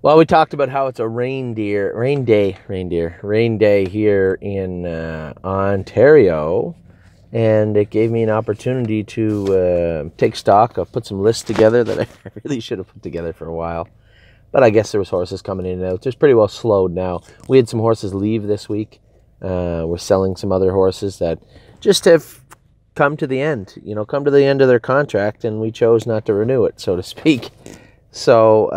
Well, we talked about how it's a rain day here in Ontario, and it gave me an opportunity to take stock. I've put some lists together that I really should have put together for a while, but I guess there was horses coming in and out. It's pretty well slowed now. We had some horses leave this week. We're selling some other horses that just have come to the end, come to the end of their contract, and we chose not to renew it, so to speak. So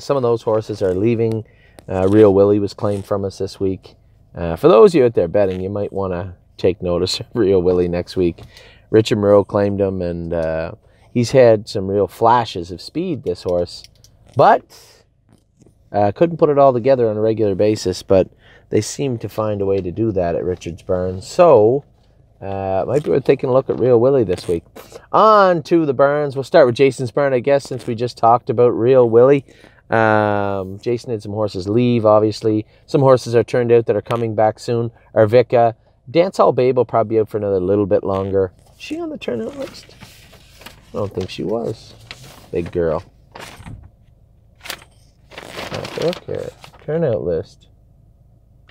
some of those horses are leaving. Real Willie was claimed from us this week. For those of you out there betting, you might want to take notice of Real Willie next week. Richard Moreau claimed him, and he's had some real flashes of speed, this horse. But couldn't put it all together on a regular basis, but they seem to find a way to do that at Richards Burns. So might be worth taking a look at Real Willie this week. On to the Burns. We'll start with Jason's Burn, I guess, since we just talked about Real Willie. Jason had some horses leave, obviously. Some horses are turned out that are coming back soon. Arvika. Dance Hall Babe will probably be out for another little bit longer. Is she on the turnout list? I don't think she was. Big girl. Okay. Turnout list.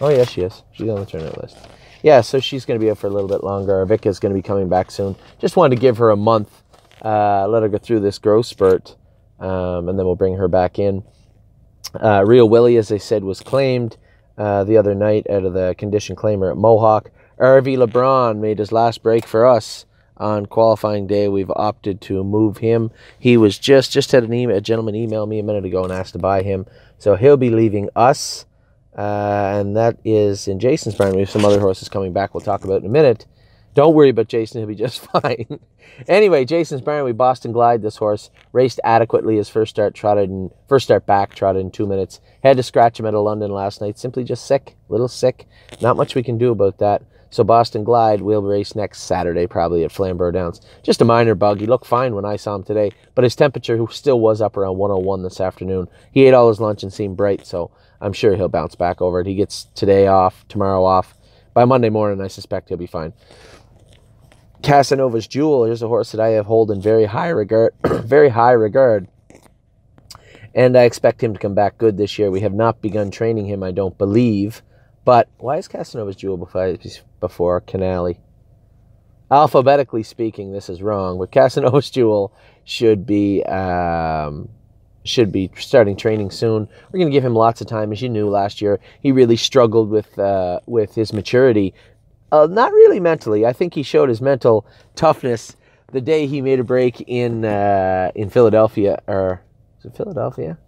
Oh, yeah, she is. She's on the turnout list. Yeah, so she's going to be out for a little bit longer. Vicka's going to be coming back soon. Just wanted to give her a month, let her go through this growth spurt, and then we'll bring her back in. Real Willie, as I said, was claimed the other night out of the condition claimer at Mohawk. RV LeBron made his last break for us on qualifying day. We've opted to move him. He was just had a gentleman email me a minute ago and asked to buy him. So he'll be leaving us. And that is in Jason's barn. We have some other horses coming back we'll talk about in a minute. Don't worry about Jason, he'll be just fine. Anyway, Jason's barn, we Boston Glide this horse. Raced adequately his first start back, trotted in 2 minutes. Had to scratch him out of London last night. Simply just sick, a little sick. Not much we can do about that. So Boston Glide will race next Saturday, probably at Flamborough Downs. Just a minor bug. He looked fine when I saw him today, but his temperature still was up around 101 this afternoon. He ate all his lunch and seemed bright, so I'm sure he'll bounce back over it. He gets today off, tomorrow off. By Monday morning, I suspect he'll be fine. Casanova's Jewel. Here's a horse that I have held in very high regard, and I expect him to come back good this year. We have not begun training him, I don't believe. But why is Casanova's Jewel before Canale? Alphabetically speaking, this is wrong. But Casanova's Jewel should be starting training soon. We're going to give him lots of time. As you knew last year, he really struggled with his maturity. Not really mentally. I think he showed his mental toughness the day he made a break in Philadelphia. Or is it Philadelphia?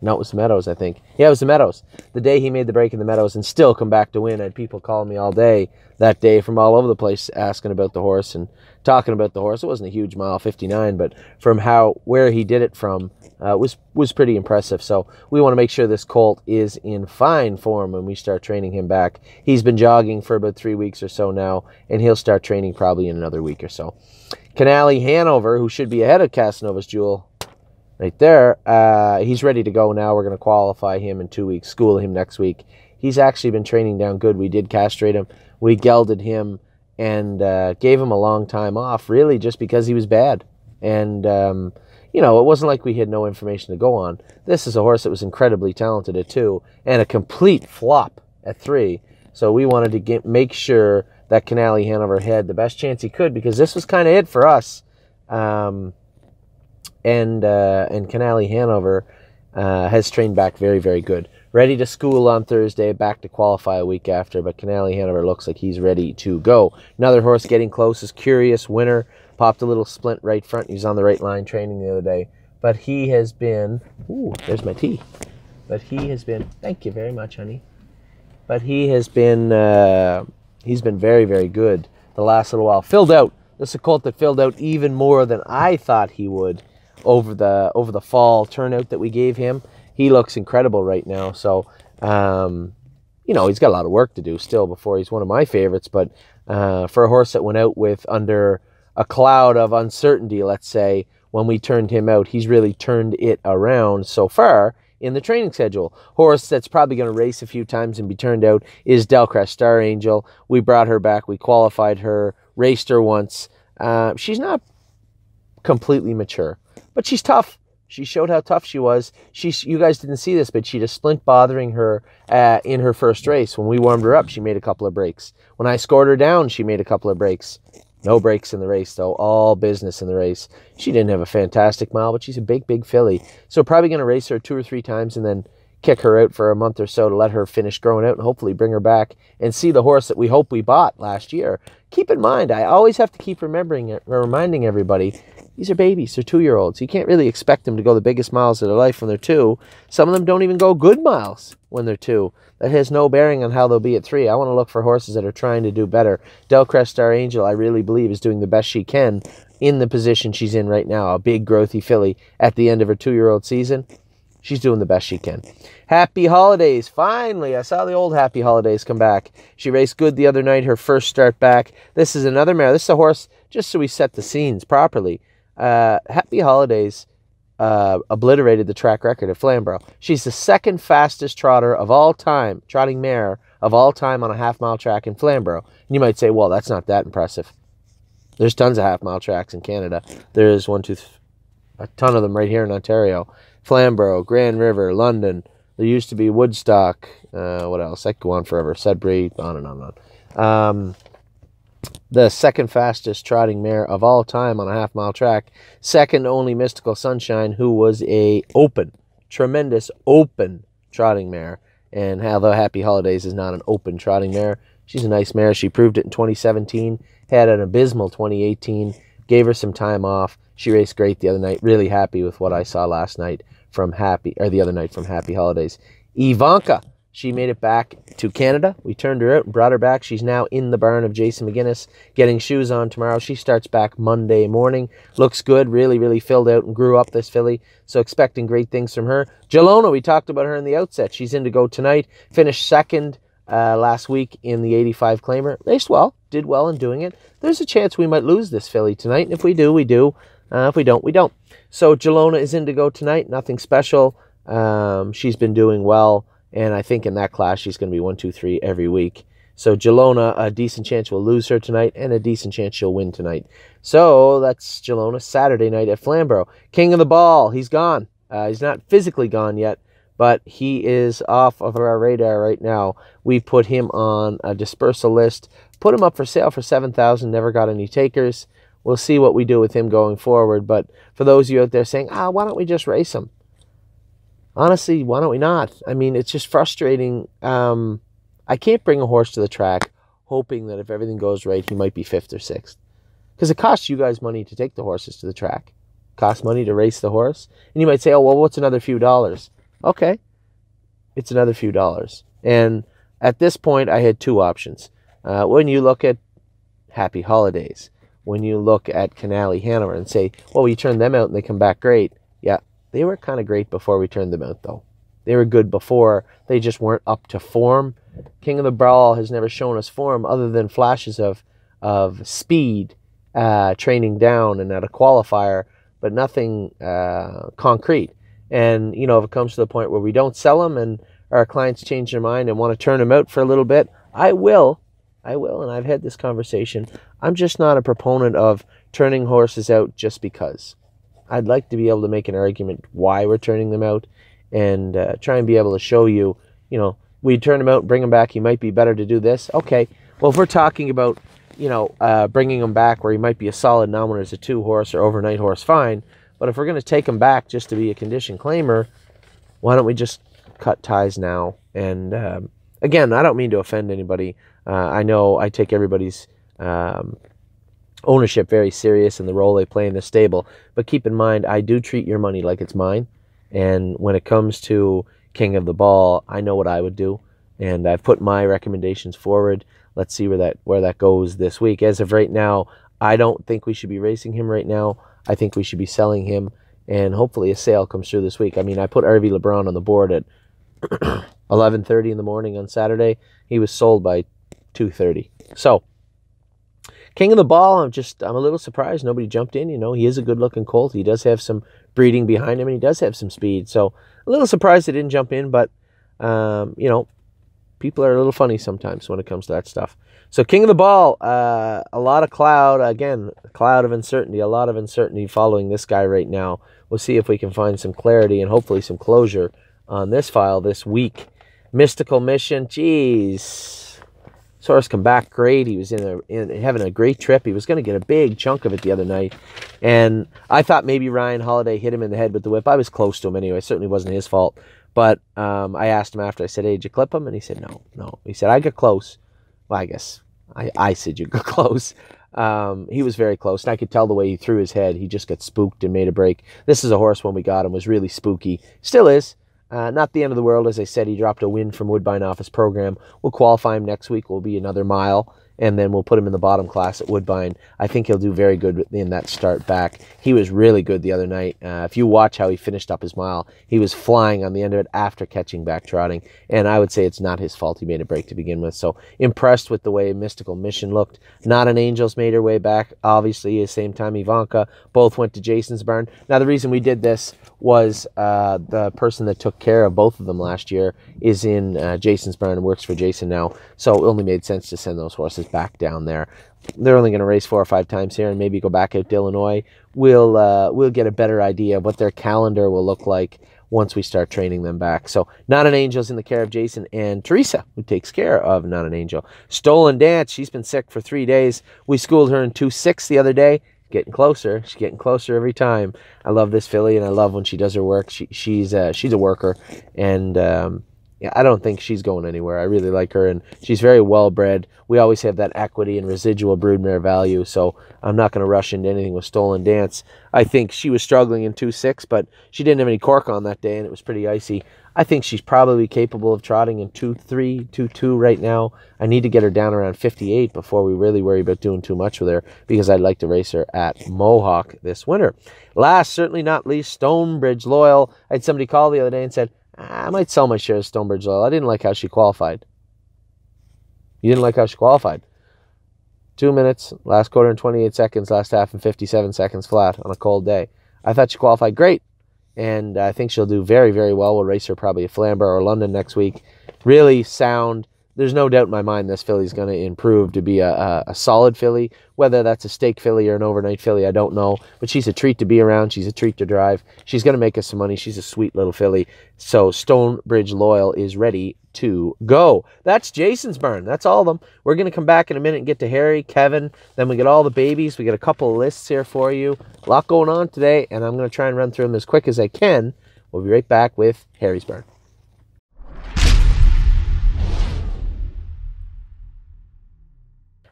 No, it was the Meadows, I think. Yeah, it was the Meadows. The day he made the break in the Meadows and still come back to win. I had people calling me all day that day from all over the place asking about the horse and talking about the horse. It wasn't a huge mile, 59, but from where he did it from was pretty impressive. So we want to make sure this colt is in fine form when we start training him back. He's been jogging for about 3 weeks or so now, and he'll start training probably in another week or so. Canale Hanover, who should be ahead of Casanova's Jewel, right there, he's ready to go now. We're going to qualify him in 2 weeks, school him next week. He's actually been training down good. We did castrate him. We gelded him and gave him a long time off, really, just because he was bad. And, it wasn't like we had no information to go on. This is a horse that was incredibly talented at 2 and a complete flop at 3. So we wanted to make sure that Canale Hanover had the best chance he could, because this was kind of it for us. And Canale Hanover has trained back very, very good. Ready to school on Thursday, back to qualify a week after, but Canale Hanover looks like he's ready to go. Another horse getting close is Curious Winner. Popped a little splint right front. He was on the right line training the other day. But he has been... Ooh, there's my tea. But he has been... Thank you very much, honey. But he has been... he's been very, very good the last little while. Filled out. This is a colt that filled out even more than I thought he would over the fall turnout that we gave him. He looks incredible right now. So, he's got a lot of work to do still before he's one of my favorites. But for a horse that went out with under a cloud of uncertainty, let's say, when we turned him out, he's really turned it around so far in the training schedule. Horse that's probably going to race a few times and be turned out is Delcrest Star Angel. We brought her back. We qualified her, raced her once. She's not completely mature, but she's tough. She showed how tough she was. You guys didn't see this, but she had a splint bothering her in her first race. When we warmed her up, she made a couple of breaks. When I scored her down, she made a couple of breaks. No breaks in the race, though. All business in the race. She didn't have a fantastic mile, but she's a big, big filly. So probably going to race her 2 or 3 times and then kick her out for a month or so to let her finish growing out and hopefully bring her back and see the horse that we hope we bought last year. Keep in mind, I always have to keep reminding everybody, these are babies. They're 2-year-olds. You can't really expect them to go the biggest miles of their life when they're 2. Some of them don't even go good miles when they're 2. That has no bearing on how they'll be at 3. I want to look for horses that are trying to do better. Delcrest Star Angel, I really believe, is doing the best she can in the position she's in right now. A big, growthy filly at the end of her 2-year-old season. She's doing the best she can. Happy Holidays. Finally, I saw the old Happy Holidays come back. She raced good the other night, her first start back. This is another mare. This is a horse, just so we set the scenes properly. Happy Holidays obliterated the track record at Flamborough. She's the second fastest trotter of all time, trotting mare of all time on a half-mile track in Flamborough. And you might say, well, that's not that impressive. There's tons of half-mile tracks in Canada. There's a ton of them right here in Ontario. Flamborough, Grand River, London. There used to be Woodstock. What else? I could go on forever. Sudbury, on and on and on. The second fastest trotting mare of all time on a half-mile track. Second only Mystical Sunshine, who was a tremendous open trotting mare. And although Happy Holidays is not an open trotting mare, she's a nice mare. She proved it in 2017. Had an abysmal 2018. Gave her some time off. She raced great the other night. Really happy with what I saw last night the other night from Happy Holidays. Ivanka, she made it back to Canada. We turned her out and brought her back. She's now in the barn of Jason McGuinness, getting shoes on tomorrow. She starts back Monday morning. Looks good. Really, really filled out and grew up, this filly. So expecting great things from her. Gelona, we talked about her in the outset. She's in to go tonight. Finished second last week in the 85 claimer. Raced well. Did well in doing it. There's a chance we might lose this filly tonight. And if we do, we do. If we don't, we don't. So Gelona is in to go tonight. Nothing special. She's been doing well. And I think in that class, she's going to be 1, 2, 3 every week. So Gelona, a decent chance we'll lose her tonight. And a decent chance she'll win tonight. So that's Gelona Saturday night at Flamborough. King of the Ball. He's gone. He's not physically gone yet. But he is off of our radar right now. We put him on a dispersal list. Put him up for sale for $7,000. Never got any takers. We'll see what we do with him going forward. But for those of you out there saying, why don't we just race him? Honestly, why don't we not? I mean, it's just frustrating. I can't bring a horse to the track hoping that if everything goes right, he might be 5th or 6th. Because it costs you guys money to take the horses to the track. It costs money to race the horse. And you might say, oh, well, what's another few dollars? Okay, it's another few dollars. And at this point, I had 2 options. When you look at Happy Holidays, when you look at Canale Hanover and say, well, we turned them out and they come back great. Yeah, they were kind of great before we turned them out, though. They were good before. They just weren't up to form. King of the Brawl has never shown us form other than flashes of speed, training down and at a qualifier, but nothing concrete. And, you know, if it comes to the point where we don't sell them and our clients change their mind and want to turn them out for a little bit, I will, and I've had this conversation. I'm just not a proponent of turning horses out just because. I'd like to be able to make an argument why we're turning them out and try and be able to show you, you know, we turn them out, bring them back, he might be better to do this. Okay, well, if we're talking about, you know, bringing him back where he might be a solid nominal as a 2-horse or overnight horse, fine. But if we're going to take him back just to be a condition claimer, why don't we just cut ties now? And again, I don't mean to offend anybody. I know I take everybody's ownership very serious and the role they play in the stable. But keep in mind, I do treat your money like it's mine. And when it comes to King of the Ball, I know what I would do. And I've put my recommendations forward. Let's see where that goes this week. As of right now, I don't think we should be racing him right now. I think we should be selling him, and hopefully a sale comes through this week. I mean, I put RV LeBron on the board at 11:30 in the morning on Saturday. He was sold by 2:30. So, King of the Ball, I'm a little surprised nobody jumped in. You know, he is a good-looking colt. He does have some breeding behind him, and he does have some speed. So, a little surprised they didn't jump in, but, you know, people are a little funny sometimes when it comes to that stuff. So King of the Ball, a lot of cloud, again, cloud of uncertainty, a lot of uncertainty following this guy right now. We'll see if we can find some clarity and hopefully some closure on this file this week. Mystical Mission, geez. Source come back great. He was having a great trip. He was going to get a big chunk of it the other night. And I thought maybe Ryan Holiday hit him in the head with the whip. I was close to him anyway. It certainly wasn't his fault. But I asked him after. I said, hey, did you clip him? And he said, no. He said, I got close. Well, I guess I said you got close. He was very close, and I could tell the way he threw his head. He just got spooked and made a break. This is a horse when we got him was really spooky. Still is. Not the end of the world. As I said, he dropped a win from Woodbine off his program. We'll qualify him next week. Will be another mile, and then we'll put him in the bottom class at Woodbine. I think he'll do very good in that start back. He was really good the other night. If you watch how he finished up his mile, he was flying on the end of it after catching back trotting, and I would say it's not his fault he made a break to begin with. So impressed with the way Mystical Mission looked. Not an Angels made her way back. Obviously, at the same time, Ivanka both went to Jason's barn. Now, the reason we did this was the person that took care of both of them last year is in Jason's barn and works for Jason now. So it only made sense to send those horses back down there. They're only going to race 4 or 5 times here and maybe go back out to Illinois. We'll get a better idea of what their calendar will look like once we start training them back. So Not an Angel's in the care of Jason and Teresa, who takes care of Not an Angel. Stolen Dance, she's been sick for 3 days. We schooled her in 2.6 the other day. Getting closer. She's getting closer every time. I love this filly, and I love when she does her work. She's a worker, and yeah, I don't think she's going anywhere. I really like her, and she's very well bred. We always have that equity and residual broodmare value, so I'm not going to rush into anything with Stolen Dance. I think she was struggling in 2.6, but she didn't have any cork on that day, and it was pretty icy. I think she's probably capable of trotting in 2.3, 2.2 right now. I need to get her down around 58 before we really worry about doing too much with her, because I'd like to race her at Mohawk this winter. Last, certainly not least, Stonebridge Loyal. I had somebody call the other day and said, I might sell my shares of Stonebridge Loyal. I didn't like how she qualified. You didn't like how she qualified. 2 minutes, last quarter in 28 seconds, last half in 57 seconds flat on a cold day. I thought she qualified great. And I think she'll do very, very well. We'll race her probably at Flamborough or London next week. Really sound. There's no doubt in my mind this filly's going to improve to be a solid filly. Whether that's a stake filly or an overnight filly, I don't know. But she's a treat to be around. She's a treat to drive. She's going to make us some money. She's a sweet little filly. So Stonebridge Loyal is ready to go. That's Jason's barn. That's all of them. We're going to come back in a minute and get to Harry, Kevin. Then we get all the babies. We get a couple of lists here for you. A lot going on today, and I'm going to try and run through them as quick as I can. We'll be right back with Harry's barn.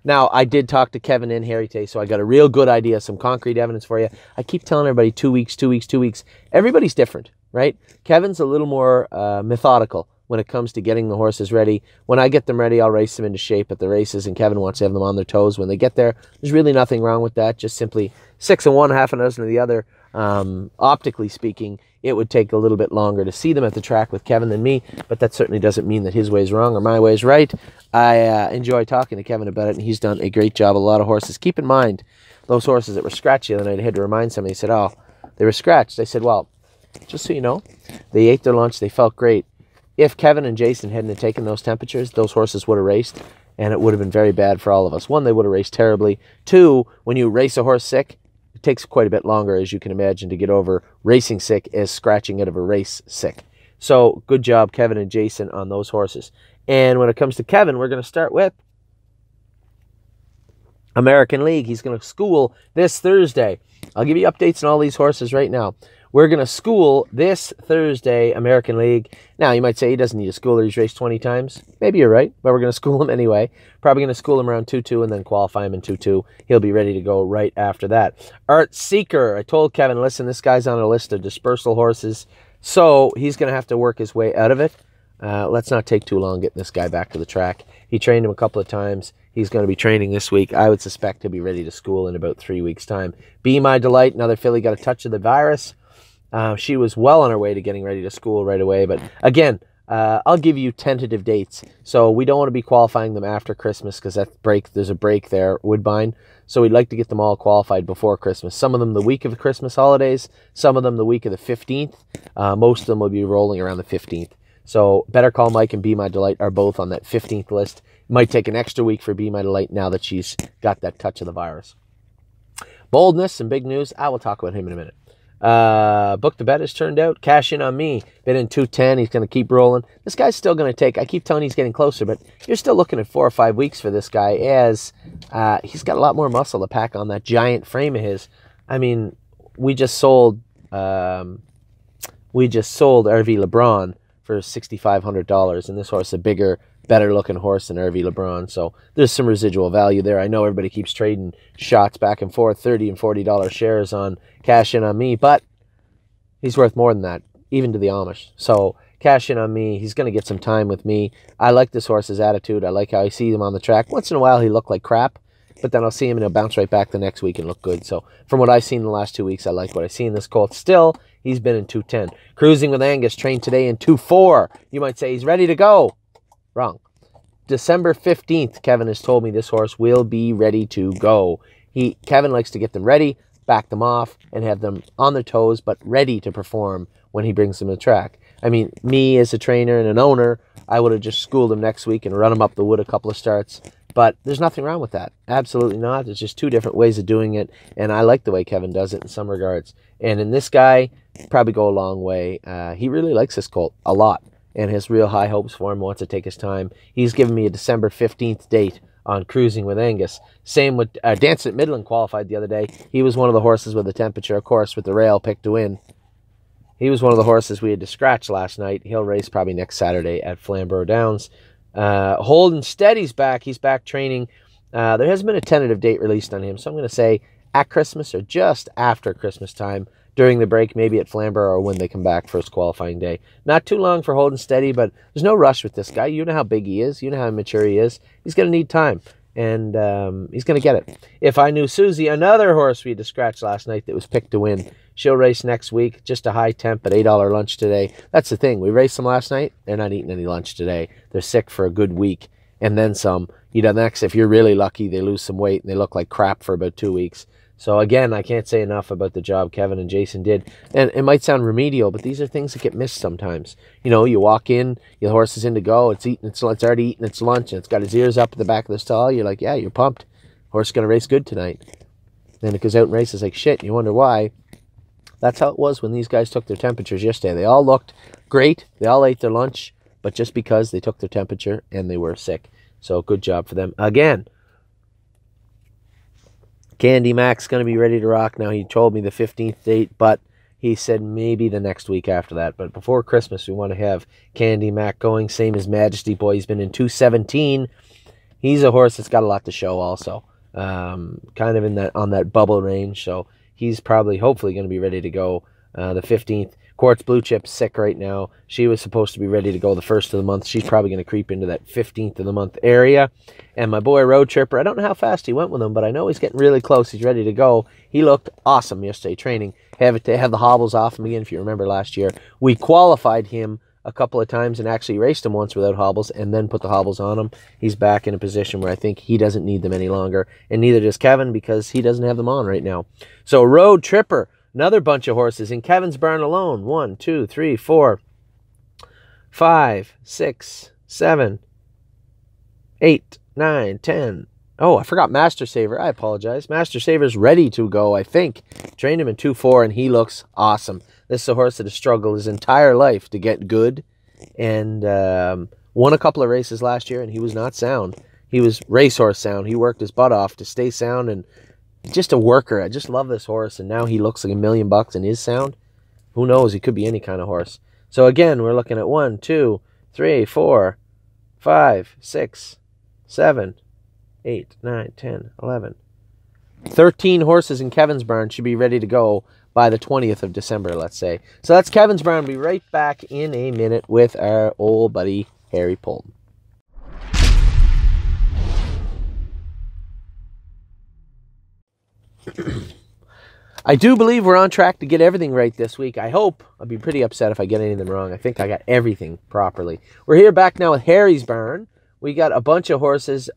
Now, I did talk to Kevin and Harry today, so I got a real good idea, some concrete evidence for you. I keep telling everybody 2 weeks, 2 weeks, 2 weeks. Everybody's different, right? Kevin's a little more methodical when it comes to getting the horses ready. When I get them ready, I'll race them into shape at the races, and Kevin wants to have them on their toes when they get there. There's really nothing wrong with that, just simply 6 of one, half a dozen of the other. Optically speaking, it would take a little bit longer to see them at the track with Kevin than me, but that certainly doesn't mean that his way is wrong or my way is right. I enjoy talking to Kevin about it, and he's done a great job. A lot of horses. Keep in mind, those horses that were scratched the other night, I had to remind somebody, he said, oh, they were scratched. I said, well, just so you know, they ate their lunch, they felt great. If Kevin and Jason hadn't taken those temperatures, those horses would have raced, and it would have been very bad for all of us. 1, they would have raced terribly. 2, when you race a horse sick, it takes quite a bit longer, as you can imagine, to get over racing sick as scratching out of a race sick. So good job, Kevin and Jason, on those horses. And when it comes to Kevin, we're going to start with American League. He's going to school this Thursday. I'll give you updates on all these horses right now. We're going to school this Thursday, American League. Now, you might say he doesn't need a schooler. He's raced 20 times. Maybe you're right, but we're going to school him anyway. Probably going to school him around 2-2 and then qualify him in 2-2. He'll be ready to go right after that. Art Seeker. I told Kevin, listen, this guy's on a list of dispersal horses, so he's going to have to work his way out of it. Let's not take too long getting this guy back to the track. He trained him a couple of times. He's going to be training this week. I would suspect he'll be ready to school in about 3 weeks' time. Be My Delight. Another filly got a touch of the virus. She was well on her way to getting ready to school right away. But again, I'll give you tentative dates. So we don't want to be qualifying them after Christmas because there's a break there, Woodbine. So we'd like to get them all qualified before Christmas. Some of them the week of the Christmas holidays. Some of them the week of the 15th. Most of them will be rolling around the 15th. So Better Call Mike and Be My Delight are both on that 15th list. It might take an extra week for Be My Delight now that she's got that touch of the virus. Boldness and big news. I will talk about him in a minute. Book the Bet has turned out. Cash in on me. Bid in 210. He's going to keep rolling. This guy's still going to take. I keep telling you he's getting closer, but you're still looking at 4 or 5 weeks for this guy as he's got a lot more muscle to pack on that giant frame of his. I mean, we just sold RV LeBron for $6,500, and this horse is a bigger, better looking horse than RV LeBron. So there's some residual value there. I know everybody keeps trading shots back and forth, $30 and $40 shares on Cash in on me, but he's worth more than that, even to the Amish. So cash in on me. He's going to get some time with me. I like this horse's attitude. I like how I see him on the track. Once in a while, he looked like crap, but then I'll see him and he'll bounce right back the next week and look good. So from what I've seen in the last 2 weeks, I like what I see in this colt. Still, he's been in 210. Cruising with Angus, trained today in 2-4. You might say he's ready to go. Wrong. December 15th, Kevin has told me this horse will be ready to go. Kevin likes to get them ready, back them off, and have them on their toes, but ready to perform when he brings them to the track. I mean, me as a trainer and an owner, I would have just schooled him next week and run him up the wood a couple of starts. But there's nothing wrong with that. Absolutely not. There's just 2 different ways of doing it, and I like the way Kevin does it in some regards. And in this guy, probably go a long way. He really likes this colt a lot and has real high hopes for him, wants to take his time. He's given me a December 15th date on Cruising with Angus. Same with Dancing at Midland qualified the other day. He was one of the horses with the temperature, of course, with the rail picked to win. He was one of the horses we had to scratch last night. He'll race probably next Saturday at Flamborough Downs. Holden Steady's back. He's back training. There hasn't been a tentative date released on him, so I'm going to say at Christmas or just after Christmas time, during the break, maybe at Flamborough or when they come back first qualifying day. Not too long for Holden Steady, but there's no rush with this guy. You know how big he is. You know how mature he is. He's going to need time, and he's going to get it. If I Knew Susie, another horse we had to scratch last night that was picked to win. She'll race next week, just a high temp at $8 lunch today. That's the thing. We raced them last night. They're not eating any lunch today. They're sick for a good week, and then some. You know, next, if you're really lucky, they lose some weight, and they look like crap for about 2 weeks. So again, I can't say enough about the job Kevin and Jason did. And it might sound remedial, but these are things that get missed sometimes. You know, you walk in, your horse is in to go, it's already eaten its lunch, and it's got its ears up at the back of the stall. You're like, yeah, you're pumped. Horse is going to race good tonight. Then it goes out and races like shit, and you wonder why. That's how it was when these guys took their temperatures yesterday. They all looked great. They all ate their lunch, but just because they took their temperature and they were sick. So good job for them. Again, Candy Mac's going to be ready to rock now. He told me the 15th date, but he said maybe the next week after that. But before Christmas, we want to have Candy Mac going. Same as Majesty Boy. He's been in 217. He's a horse that's got a lot to show also. Kind of in that on that bubble range. So he's probably, hopefully, going to be ready to go the 15th. Quartz Blue Chip's sick right now. She was supposed to be ready to go the 1st of the month. She's probably going to creep into that 15th of the month area. And my boy Road Tripper, I don't know how fast he went with him, but I know he's getting really close. He's ready to go. He looked awesome yesterday training. Have the hobbles off him again, if you remember last year. We qualified him a couple of times and actually raced him once without hobbles and then put the hobbles on him. He's back in a position where I think he doesn't need them any longer. And neither does Kevin because he doesn't have them on right now. So Road Tripper, another bunch of horses in Kevin's barn alone. 1, 2, 3, 4, 5, 6, 7, 8, 9, 10. Oh, I forgot Master Saver. I apologize. Master Saver's ready to go, I think. Trained him in 2-4, and he looks awesome. This is a horse that has struggled his entire life to get good, and won a couple of races last year, and he was not sound. He was racehorse sound. He worked his butt off to stay sound, and just a worker. I just love this horse, and now he looks like $1 million and is sound. Who knows? He could be any kind of horse. So again, we're looking at 1, 2, 3, 4, 5, 6, 7, 8, 9, 10, 11. 13 horses in Kevin's barn should be ready to go by the 20th of December, let's say. So that's Kevin's barn. We'll be right back in a minute with our old buddy, Harry Polton. I do believe we're on track to get everything right this week. I hope. I'll be pretty upset if I get anything wrong. I think I got everything properly. We're here back now with Harry's barn. We got a bunch of horses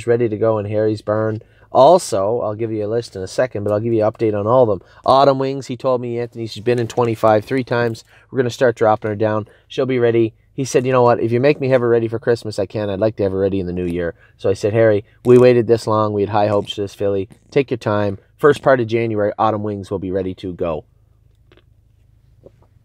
ready to go in Harry's barn. Also, I'll give you a list in a second, but I'll give you an update on all of them. Autumn Wings, he told me, Anthony, she's been in 25 3 times. We're going to start dropping her down. She'll be ready. He said, you know what, if you make me have her ready for Christmas, I can. I'd like to have her ready in the new year. So I said, Harry, we waited this long. We had high hopes for this filly. Take your time. First part of January, Autumn Wings will be ready to go.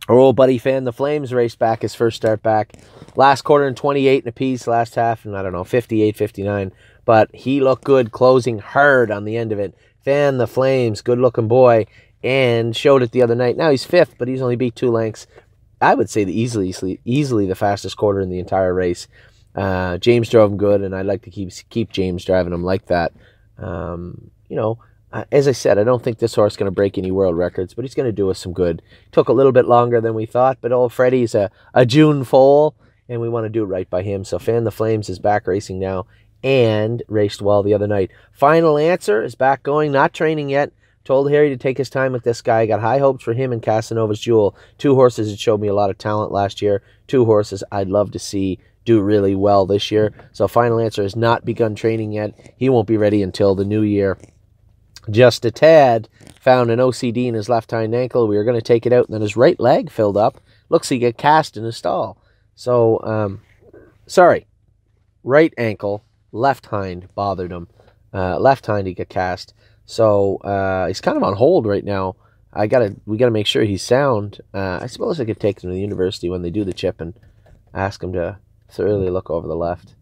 Our old buddy Fan the Flames raced back his first start back. Last quarter in 28 and a piece. Last half in, I don't know, 58, 59. But he looked good, closing hard on the end of it. Fan the Flames, good-looking boy, and showed it the other night. Now he's fifth, but he's only beat 2 lengths. I would say easily the fastest quarter in the entire race. James drove him good, and I'd like to keep James driving him like that. As I said, I don't think this horse is going to break any world records, but he's going to do us some good. Took a little bit longer than we thought, but old Freddie's a June foal, and we want to do it right by him. So Fan the Flames is back racing now and raced well the other night. Final Answer is back going, not training yet. Told Harry to take his time with this guy. Got high hopes for him and Casanova's Jewel. 2 horses that showed me a lot of talent last year. 2 horses I'd love to see do really well this year. So Final Answer has not begun training yet. He won't be ready until the new year. Just a Tad found an OCD in his left hind ankle. We were going to take it out, and then his right leg filled up. Looks like he got cast in his stall. So, right ankle, left hind bothered him. Left hind he got cast. So he's kind of on hold right now. We gotta make sure he's sound. I suppose I could take him to the university when they do the chip and ask him to thoroughly look over the left.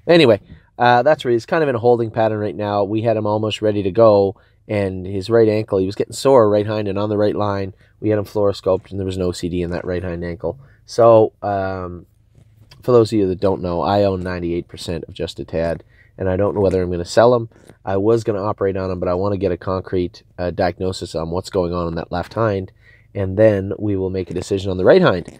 Anyway, that's where he's kind of in a holding pattern right now. We had him almost ready to go, and his right ankle, he was getting sore right hind and on the right line. We had him fluoroscoped, and there was an OCD in that right hind ankle. So, for those of you that don't know, I own 98% of Just a Tad, and I don't know whether I'm going to sell him. I was going to operate on him, but I want to get a concrete diagnosis on what's going on in that left hind, and then we will make a decision on the right hind.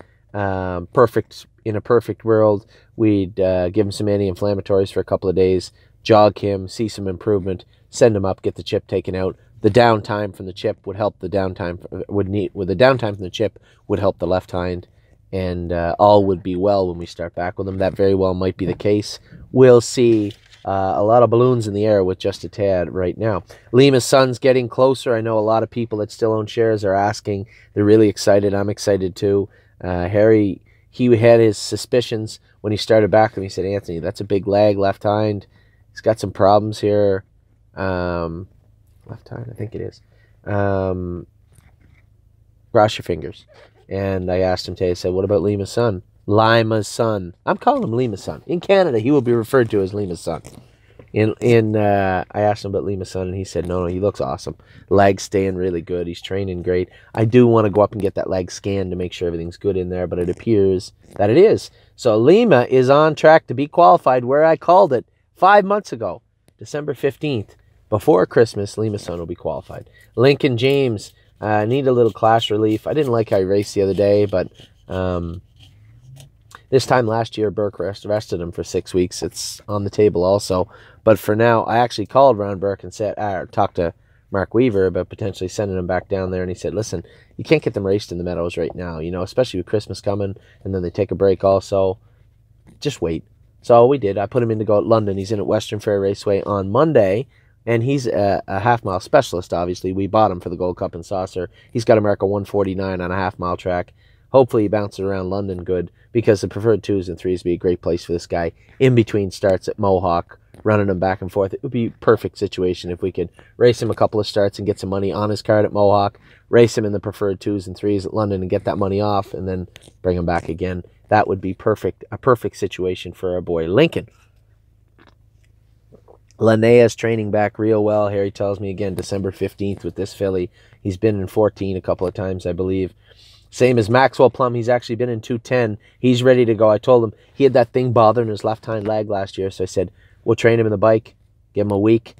In a perfect world, we'd give him some anti-inflammatories for a couple of days, jog him, see some improvement, send him up, get the chip taken out. The downtime from the chip would help the downtime from the chip would help the left hind, and all would be well when we start back with him. That very well might be the case. We'll see. A lot of balloons in the air with Just a Tad right now. Lima's Son's getting closer. I know a lot of people that still own shares are asking. They're really excited. I'm excited too. Harry, he had his suspicions when he started back with me. He said, Anthony, that's a big leg, left hind. He's got some problems here. Left hind, I think it is. Cross your fingers. And I asked him today, I said, what about Lima's Son? Lima's Son. I'm calling him Lima's Son. In Canada, he will be referred to as Lima's Son. I asked him about Lima's Son, and he said, no, he looks awesome. Leg's staying really good. He's training great. I do want to go up and get that leg scanned to make sure everything's good in there, but it appears that it is. So Lima is on track to be qualified where I called it 5 months ago, December 15th. Before Christmas, Lima's Son will be qualified. Lincoln James need a little class relief. I didn't like how he raced the other day, but this time last year, Burke rested him for 6 weeks. It's on the table also. But for now, I actually called Ron Burke and talked to Mark Weaver about potentially sending him back down there. And he said, listen, you can't get them raced in the Meadows right now, especially with Christmas coming. And then they take a break also. Just wait. So we did. I put him in to go at London. He's in at Western Fair Raceway on Monday. And he's a half-mile specialist, obviously. We bought him for the Gold Cup and Saucer. He's got a mark of 149 on a half-mile track. Hopefully he bounces around London good, because the preferred 2s and 3s would be a great place for this guy. In between starts at Mohawk, running him back and forth. It would be a perfect situation if we could race him a couple of starts and get some money on his card at Mohawk, race him in the preferred 2s and 3s at London and get that money off, and then bring him back again. That would be a perfect situation for our boy Lincoln. Linnea's training back real well. Harry tells me again, December 15th with this filly. He's been in 14 a couple of times, I believe. Same as Maxwell Plum. He's actually been in 210. He's ready to go. I told him he had that thing bothering his left hind leg last year. So I said, we'll train him in the bike, give him a week,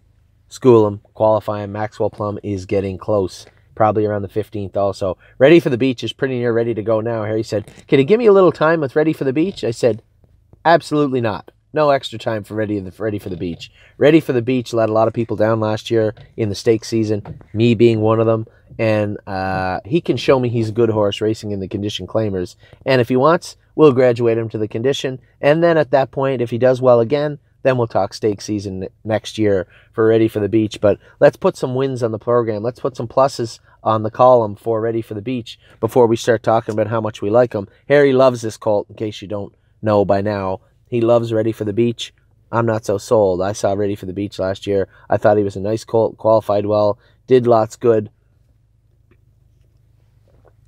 school him, qualify him. Maxwell Plum is getting close. Probably around the 15th also. Ready for the Beach is pretty near ready to go now. Harry said, can you give me a little time with Ready for the Beach? I said, absolutely not. No extra time for Ready for the Beach. Ready for the Beach let a lot of people down last year in the stakes season, me being one of them. And he can show me he's a good horse racing in the condition claimers. And if he wants, we'll graduate him to the condition. And then at that point, if he does well again, Then we'll talk stake season next year for Ready for the Beach. But let's put some wins on the program. Let's put some pluses on the column for Ready for the Beach before we start talking about how much we like him. Harry loves this colt, in case you don't know by now. He loves Ready for the Beach. I'm not so sold. I saw Ready for the Beach last year. I thought he was a nice colt, qualified well, did lots good.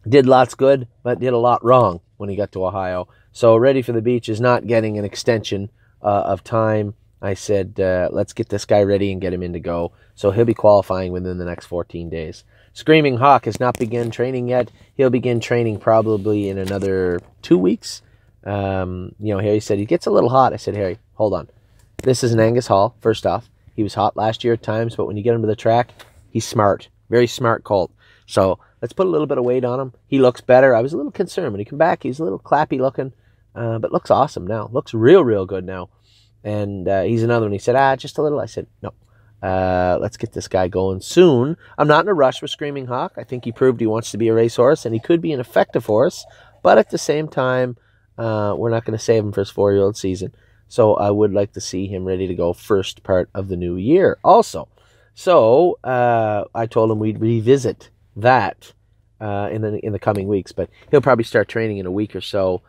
Did lots good, but did a lot wrong when he got to Ohio. So Ready for the Beach is not getting an extension of time. I said, let's get this guy ready and get him in to go. So he'll be qualifying within the next 14 days. Screaming Hawk has not begun training yet. He'll begin training probably in another 2 weeks. Harry said he gets a little hot. I said, Harry, hold on. This is an Angus Hall, first off. He was hot last year at times, but when you get him to the track, he's smart. Very smart colt. So let's put a little bit of weight on him. He looks better. I was a little concerned when he came back. He's a little clappy looking, but looks awesome now. Looks real good now. And he's another one. He said, just a little. I said, no. Let's get this guy going soon. I'm not in a rush with Screaming Hawk. I think he proved he wants to be a racehorse, and he could be an effective horse. But at the same time, we're not going to save him for his 4-year-old season. So I would like to see him ready to go first part of the new year also. So I told him we'd revisit that in the coming weeks. But he'll probably start training in a week or so,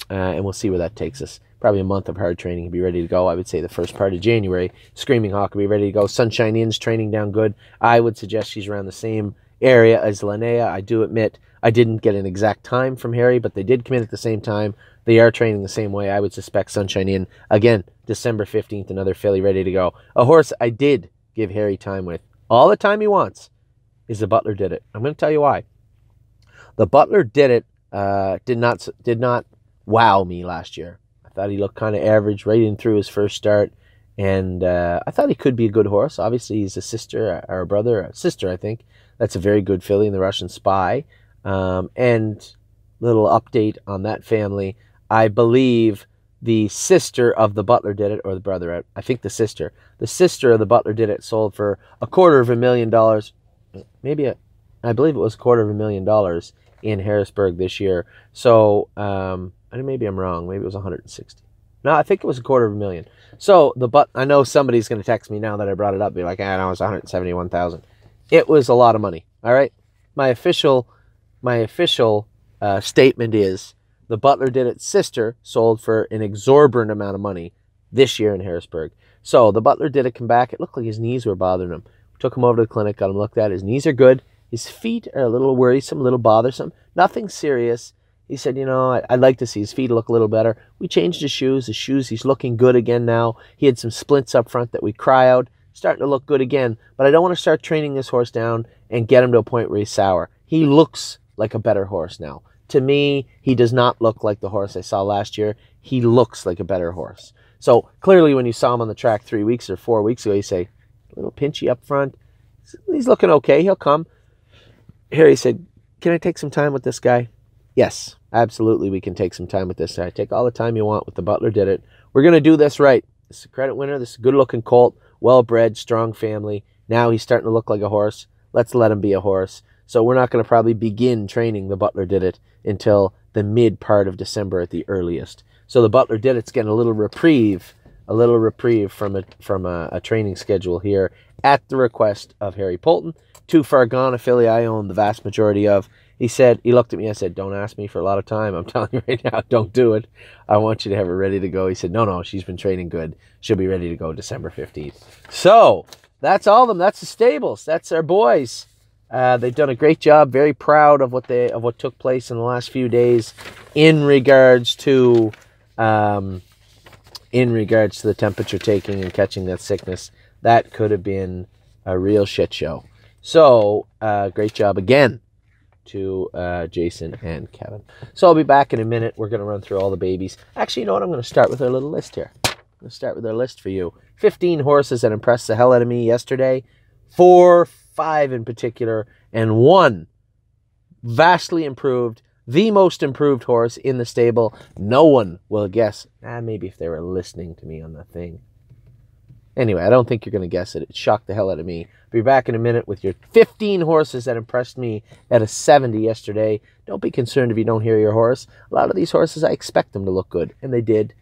and we'll see where that takes us. Probably a month of hard training to be ready to go. I would say the first part of January, Screaming Hawk will be ready to go. Sunshine Inn's training down good. I would suggest she's around the same area as Linnea. I do admit I didn't get an exact time from Harry, but they did come in at the same time. They are training the same way. I would suspect Sunshine Inn, again, December 15th, another filly ready to go. A horse I did give Harry time with, all the time he wants, is the Butler Did It. I'm going to tell you why. The Butler Did It did not wow me last year. I thought he looked kind of average right in through his first start, and I thought he could be a good horse. Obviously, he's a sister or a brother, a sister, I think. That's a very good filly in the Russian Spy. And little update on that family. I believe the sister of the Butler Did It, or the brother, I think the sister. The sister of the Butler Did It sold for $250,000. I believe it was $250,000 in Harrisburg this year. So, maybe I'm wrong. Maybe it was 160. No, I think it was $250,000. So I know somebody's going to text me now that I brought it up. Be like, no, it was 171,000. It was a lot of money. All right. My official statement is the Butler Did It sister sold for an exorbitant amount of money this year in Harrisburg. So the Butler Did It come back. It looked like his knees were bothering him. Took him over to the clinic, got him looked at. His knees are good. His feet are a little worrisome, a little bothersome. Nothing serious. He said, I'd like to see his feet look a little better. We changed his shoes. He's looking good again now. He had some splints up front that we cry out. Starting to look good again. But I don't want to start training this horse down and get him to a point where he's sour. He looks like a better horse now. To me, he does not look like the horse I saw last year. He looks like a better horse. So clearly when you saw him on the track 3 weeks or 4 weeks ago, you say, a little pinchy up front. He's looking okay. He'll come. Harry said, can I take some time with this guy? Yes, absolutely we can take some time with this guy. Take all the time you want with the Butler Did It. We're going to do this right. This is a credit winner. This is a good-looking colt, well-bred, strong family. Now he's starting to look like a horse. Let's let him be a horse. So we're not going to probably begin training the Butler Did It until the mid part of December at the earliest. So the Butler Did It's getting a little reprieve from a training schedule here at the request of Harry Poulton. Too Far Gone, a filly I own the vast majority of. He looked at me, I said, don't ask me for a lot of time. I'm telling you right now, don't do it. I want you to have her ready to go. He said, no, she's been training good. She'll be ready to go December 15th. So, that's all of them. That's the stables. That's our boys. They've done a great job. Very proud of what took place in the last few days in regards to the temperature taking and catching that sickness. That could have been a real shit show. So, great job again to Jason and Kevin. So I'll be back in a minute. We're going to run through all the babies. Actually, you know what? I'm going to start with our little list here. I'm going to start with our list for you. 15 horses that impressed the hell out of me yesterday. 5 in particular, and 1 vastly improved, the most improved horse in the stable. No one will guess. Maybe if they were listening to me on the thing. Anyway, I don't think you're going to guess it. It shocked the hell out of me. Be back in a minute with your 15 horses that impressed me at a 70 yesterday. Don't be concerned if you don't hear your horse. A lot of these horses, I expect them to look good, and they did.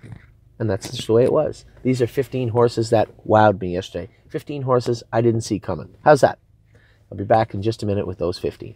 And that's just the way it was. These are 15 horses that wowed me yesterday. 15 horses I didn't see coming. How's that? I'll be back in just a minute with those 15.